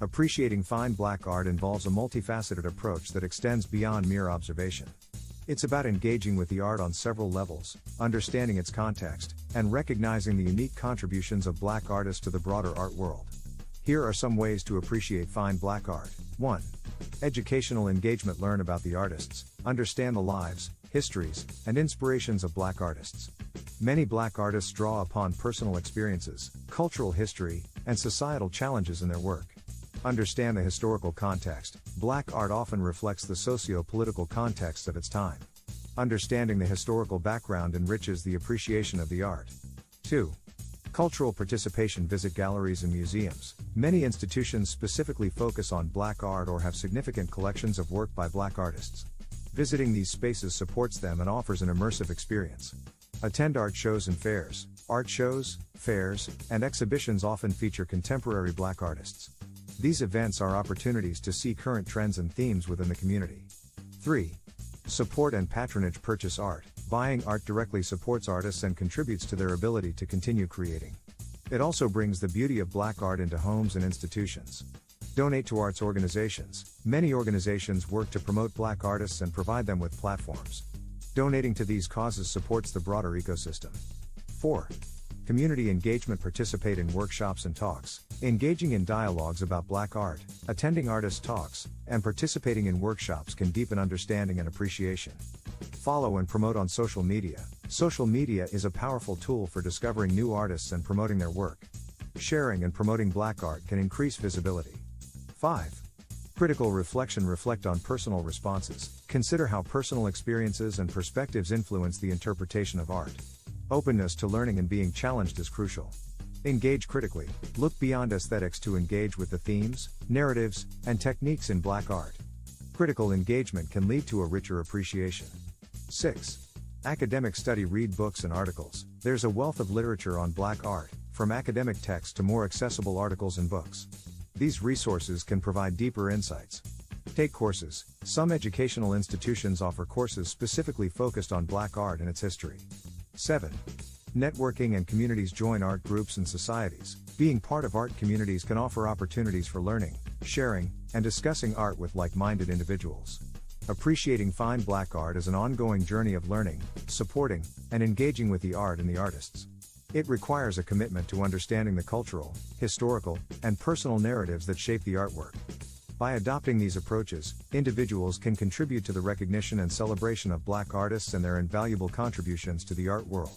Appreciating fine black art involves a multifaceted approach that extends beyond mere observation. It's about engaging with the art on several levels, understanding its context, and recognizing the unique contributions of black artists to the broader art world. Here are some ways to appreciate fine black art. 1. Educational engagement. Learn about the artists, understand the lives, histories, and inspirations of black artists. Many black artists draw upon personal experiences, cultural history, and societal challenges in their work. Understand the historical context. Black art often reflects the socio-political context of its time. Understanding the historical background enriches the appreciation of the art. 2. Cultural participation. Visit galleries and museums. Many institutions specifically focus on black art or have significant collections of work by black artists. Visiting these spaces supports them and offers an immersive experience. Attend art shows and fairs. Art shows, fairs, and exhibitions often feature contemporary black artists. These events are opportunities to see current trends and themes within the community. 3. Support and patronage. Purchase art. Buying art directly supports artists and contributes to their ability to continue creating. It also brings the beauty of black art into homes and institutions. Donate to arts organizations. Many organizations work to promote black artists and provide them with platforms. Donating to these causes supports the broader ecosystem. 4. Community engagement. Participate in workshops and talks. Engaging in dialogues about black art, attending artist talks, and participating in workshops can deepen understanding and appreciation. Follow and promote on social media. Social media is a powerful tool for discovering new artists and promoting their work. Sharing and promoting black art can increase visibility. 5. Critical reflection. Reflect on personal responses. Consider how personal experiences and perspectives influence the interpretation of art. Openness to learning and being challenged is crucial. Engage critically. Look beyond aesthetics to engage with the themes, narratives, and techniques in black art. Critical engagement can lead to a richer appreciation. 6. Academic study. Read books and articles. There's a wealth of literature on black art, from academic texts to more accessible articles and books. These resources can provide deeper insights. Take courses. Some educational institutions offer courses specifically focused on black art and its history. 7. Networking and communities. Join art groups and societies. Being part of art communities can offer opportunities for learning, sharing, and discussing art with like-minded individuals. Appreciating fine black art is an ongoing journey of learning, supporting, and engaging with the art and the artists. It requires a commitment to understanding the cultural, historical, and personal narratives that shape the artwork. By adopting these approaches, individuals can contribute to the recognition and celebration of black artists and their invaluable contributions to the art world.